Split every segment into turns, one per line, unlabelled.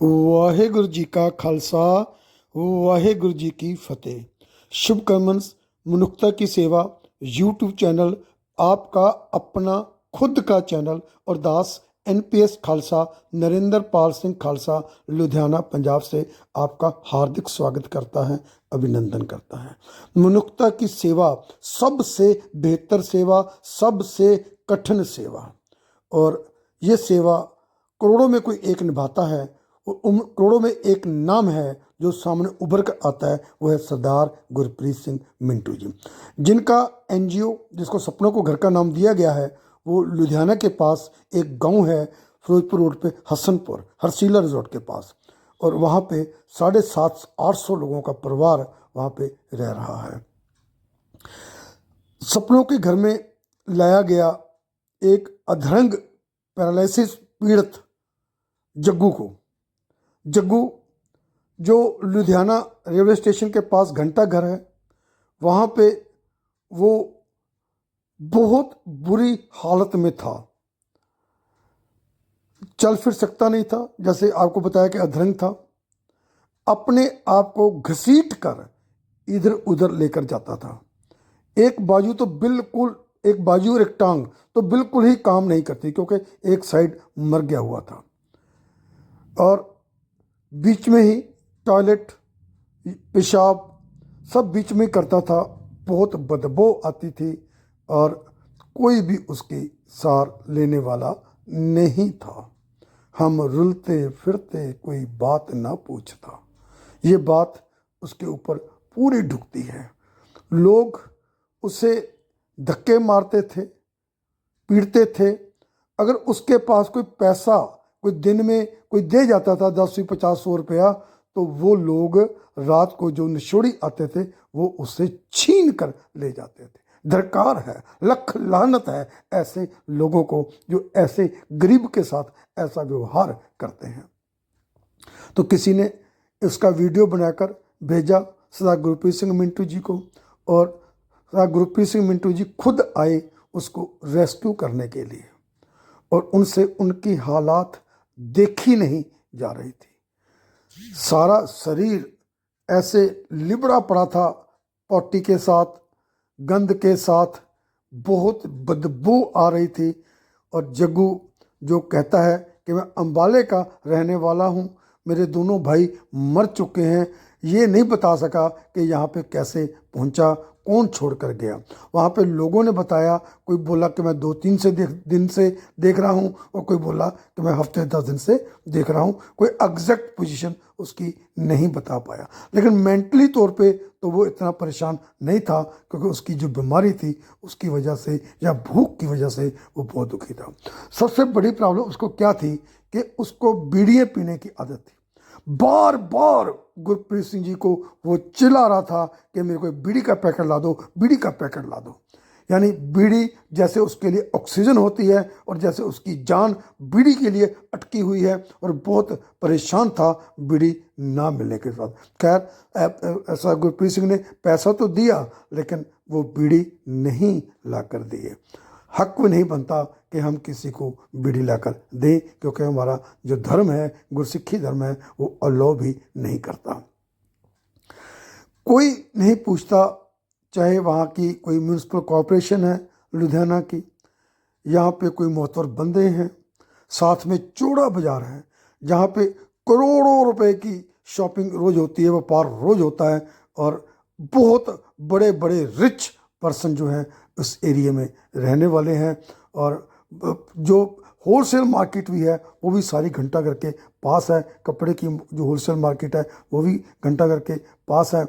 ਵਾਹਿਗੁਰੂ ਜੀ ਕਾ ਖਾਲਸਾ ਵਾਹਿਗुरु जी की फतेह। शुभकर्मन मनुष्यता की सेवा यूट्यूब चैनल आपका अपना खुद का चैनल और दास NPS खालसा नरेंद्र पाल सिंह खालसा लुधियाना पंजाब से आपका हार्दिक स्वागत करता है, अभिनंदन करता है। मनुष्यता की सेवा सबसे बेहतर सेवा, सबसे कठिन सेवा, और ये सेवा करोड़ों में कोई एक निभाता है। करोड़ों में एक नाम है जो सामने उभर कर आता है, वो है सरदार गुरप्रीत सिंह मिंटू जी, जिनका NGO, जिसको सपनों को घर का नाम दिया गया है, वो लुधियाना के पास एक गांव है फिरोजपुर रोड पे, हसनपुर हरसीला रिजॉर्ट के पास, और वहाँ पे 750-800 लोगों का परिवार वहाँ पे रह रहा है। सपनों के घर में लाया गया एक अधरंग पैरालिसिस पीड़ित जग्गू जो लुधियाना रेलवे स्टेशन के पास घंटा घर है, वहाँ पे वो बहुत बुरी हालत में था, चल फिर सकता नहीं था, जैसे आपको बताया कि अधरंग था, अपने आप को घसीट कर इधर उधर लेकर जाता था। एक बाजू और एक टांग तो बिल्कुल ही काम नहीं करती, क्योंकि एक साइड मर गया हुआ था, और बीच में ही टॉयलेट पेशाब सब बीच में करता था। बहुत बदबू आती थी और कोई भी उसकी सार लेने वाला नहीं था। हम रुलते फिरते कोई बात ना पूछता, ये बात उसके ऊपर पूरी ढुकती है। लोग उसे धक्के मारते थे, पीटते थे। अगर उसके पास कोई पैसा कोई दिन में कोई दे जाता था 10, 50, 100 रुपया, तो वो लोग रात को जो निशोड़ी आते थे वो उससे छीन कर ले जाते थे। दरकार है, लख लानत है ऐसे लोगों को जो ऐसे गरीब के साथ ऐसा व्यवहार करते हैं। तो किसी ने इसका वीडियो बनाकर भेजा सरदार गुरप्रीत सिंह मिंटू जी को, और सरदार गुरप्रीत सिंह मिंटू जी खुद आए उसको रेस्क्यू करने के लिए, और उनसे उनकी हालात देखी नहीं जा रही थी। सारा शरीर ऐसे लिबड़ा पड़ा था, पॉटी के साथ, गंद के साथ, बहुत बदबू आ रही थी। और जग्गू जो कहता है कि मैं अंबाले का रहने वाला हूँ, मेरे दोनों भाई मर चुके हैं, ये नहीं बता सका कि यहाँ पे कैसे पहुँचा, कौन छोड़ कर गया। वहाँ पे लोगों ने बताया, कोई बोला कि मैं 2-3 दिन से देख रहा हूँ, और कोई बोला कि मैं हफ्ते 10 दिन से देख रहा हूँ। कोई एग्जैक्ट पोजीशन उसकी नहीं बता पाया, लेकिन मेंटली तौर पे तो वो इतना परेशान नहीं था, क्योंकि उसकी जो बीमारी थी उसकी वजह से या भूख की वजह से वो बहुत दुखी था। सबसे बड़ी प्रॉब्लम उसको क्या थी कि उसको बीड़ियाँ पीने की आदत थी। बार बार गुरप्रीत सिंह जी को वो चिल्ला रहा था कि मेरे को बीड़ी का पैकेट ला दो, बीड़ी का पैकेट ला दो। यानी बीड़ी जैसे उसके लिए ऑक्सीजन होती है, और जैसे उसकी जान बीड़ी के लिए अटकी हुई है, और बहुत परेशान था बीड़ी ना मिलने के साथ। खैर ऐसा गुरप्रीत सिंह ने पैसा तो दिया, लेकिन वो बीड़ी नहीं ला कर दिए। हक भी नहीं बनता कि हम किसी को बीड़ी लाकर दें, क्योंकि हमारा जो धर्म है, गुरसिक्खी धर्म है, वो अलाउ भी नहीं करता। कोई नहीं पूछता, चाहे वहाँ की कोई म्यूनसिपल कॉरपोरेशन है लुधियाना की, यहाँ पे कोई मोहतर बंदे हैं, साथ में चौड़ा बाजार है जहाँ पे करोड़ों रुपए की शॉपिंग रोज होती है, व्यापार रोज होता है, और बहुत बड़े बड़े रिच पर्सन जो हैं उस एरिया में रहने वाले हैं। और जो होलसेल मार्केट भी है वो भी सारी घंटाघर के पास है, कपड़े की जो होलसेल मार्केट है वो भी घंटाघर के पास है,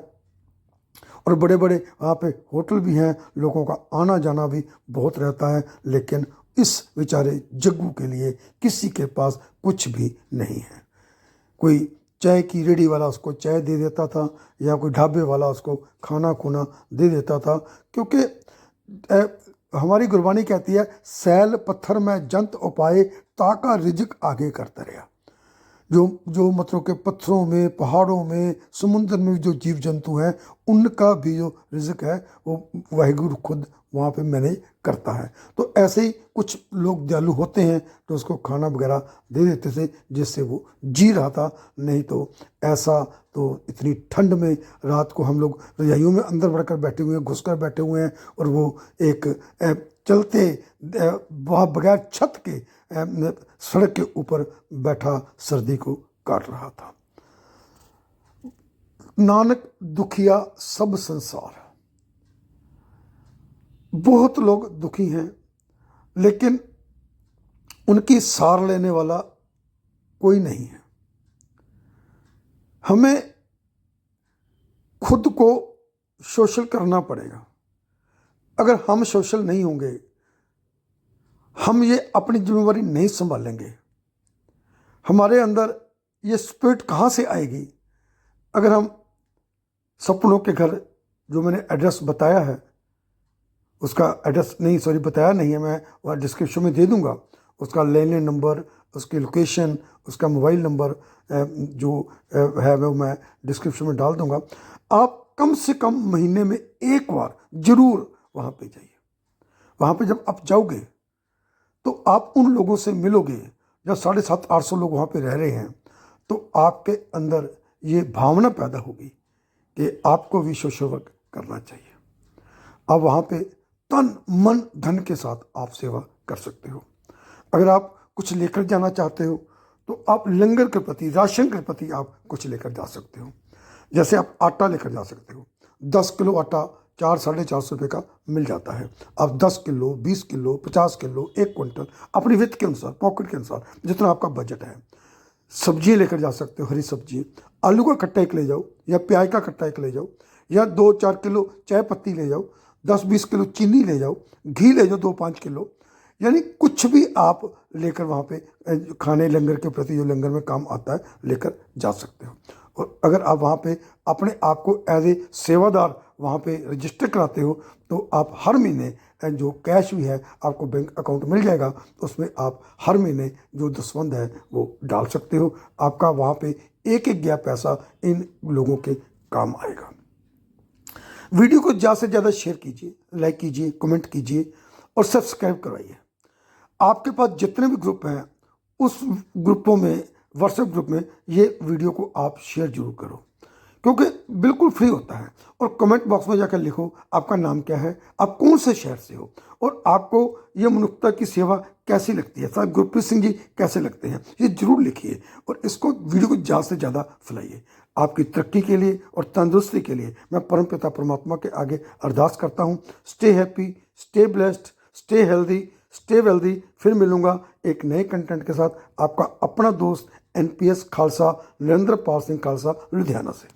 और बड़े बड़े वहाँ पे होटल भी हैं, लोगों का आना जाना भी बहुत रहता है। लेकिन इस बेचारे जग्गू के लिए किसी के पास कुछ भी नहीं है। कोई चाय की रेडी वाला उसको चाय दे देता था, या कोई ढाबे वाला उसको खाना खुना दे देता था, क्योंकि हमारी गुरबानी कहती है, सैल पत्थर में जंत उपाए ताका रिजक आगे करता रहा। जो जो मतलब के पत्थरों में, पहाड़ों में, समुद्र में जो जीव जंतु हैं, उनका भी जो रिज़्क है वो वाहिगुरु खुद वहाँ पे मैनेज करता है। तो ऐसे ही कुछ लोग दयालु होते हैं तो उसको खाना वगैरह दे देते थे जिससे वो जी रहा था। नहीं तो ऐसा तो इतनी ठंड में रात को हम लोग रजाइयों में अंदर बढ़कर बैठे हुए हैं, घुस कर बैठे हुए हैं, और वो एक चलते वहाँ बगैर छत के सड़क के ऊपर बैठा सर्दी को काट रहा था। नानक दुखिया सब संसार। बहुत लोग दुखी हैं लेकिन उनकी सार लेने वाला कोई नहीं है। हमें खुद को सोशल करना पड़ेगा। अगर हम सोशल नहीं होंगे, हम ये अपनी जिम्मेवारी नहीं संभालेंगे, हमारे अंदर ये स्पिरिट कहाँ से आएगी? अगर हम सपनों के घर, जो मैंने एड्रेस बताया है, उसका एड्रेस नहीं, सॉरी बताया नहीं है, मैं वहाँ डिस्क्रिप्शन में दे दूंगा, उसका लैंडलाइन नंबर, उसकी लोकेशन, उसका मोबाइल नंबर जो है वो मैं डिस्क्रिप्शन में डाल दूंगा। आप कम से कम महीने में एक बार जरूर वहाँ पे जाइए। वहाँ पे जब आप जाओगे तो आप उन लोगों से मिलोगे, जब 750-800 लोग वहाँ पे रह रहे हैं, तो आपके अंदर ये भावना पैदा होगी कि आपको भी सोशल वर्क करना चाहिए। आप वहाँ पे तन मन धन के साथ आप सेवा कर सकते हो। अगर आप कुछ लेकर जाना चाहते हो तो आप लंगर के प्रति, राशन के प्रति आप कुछ लेकर जा सकते हो। जैसे आप आटा लेकर जा सकते हो। 10 किलो आटा 400-450 रुपये का मिल जाता है। आप 10 किलो, 20 किलो, 50 किलो, 1 क्विंटल अपनी वित्त के अनुसार, पॉकेट के अनुसार, जितना आपका बजट है, सब्जी लेकर जा सकते हो। हरी सब्जी, आलू का कट्टा एक ले जाओ, या प्याज का कट्टा एक ले जाओ, या 2-4 किलो चाय पत्ती ले जाओ, 10-20 किलो चीनी ले जाओ, घी ले जाओ 2-5 किलो। यानी कुछ भी आप लेकर वहाँ पे खाने लंगर के प्रति, जो लंगर में काम आता है, लेकर जा सकते हो। और अगर आप वहाँ पे अपने आप को एज ए सेवादार वहाँ पे रजिस्टर कराते हो तो आप हर महीने जो कैश भी है आपको बैंक अकाउंट मिल जाएगा, तो उसमें आप हर महीने जो दसवंध है वो डाल सकते हो। आपका वहाँ पे एक एक गया पैसा इन लोगों के काम आएगा। वीडियो को ज़्यादा से ज़्यादा शेयर कीजिए, लाइक कीजिए, कमेंट कीजिए और सब्सक्राइब करवाइए। आपके पास जितने भी ग्रुप हैं उस ग्रुपों में, व्हाट्सएप ग्रुप में, ये वीडियो को आप शेयर जरूर करो, क्योंकि बिल्कुल फ्री होता है। और कमेंट बॉक्स में जाकर लिखो आपका नाम क्या है, आप कौन से शहर से हो, और आपको ये मनुष्यता की सेवा कैसी लगती है, सर गुरप्रीत सिंह जी कैसे लगते हैं, ये जरूर लिखिए। और इसको वीडियो को ज़्यादा से ज़्यादा फैलाइए। आपकी तरक्की के लिए और तंदुरुस्ती के लिए मैं परमपिता परमात्मा के आगे अरदास करता हूँ। Stay happy, stay blessed, stay healthy, stay wealthy. फिर मिलूंगा एक नए कंटेंट के साथ। आपका अपना दोस्त NPS खालसा, नरेंद्र पाल सिंह खालसा, लुधियाना से।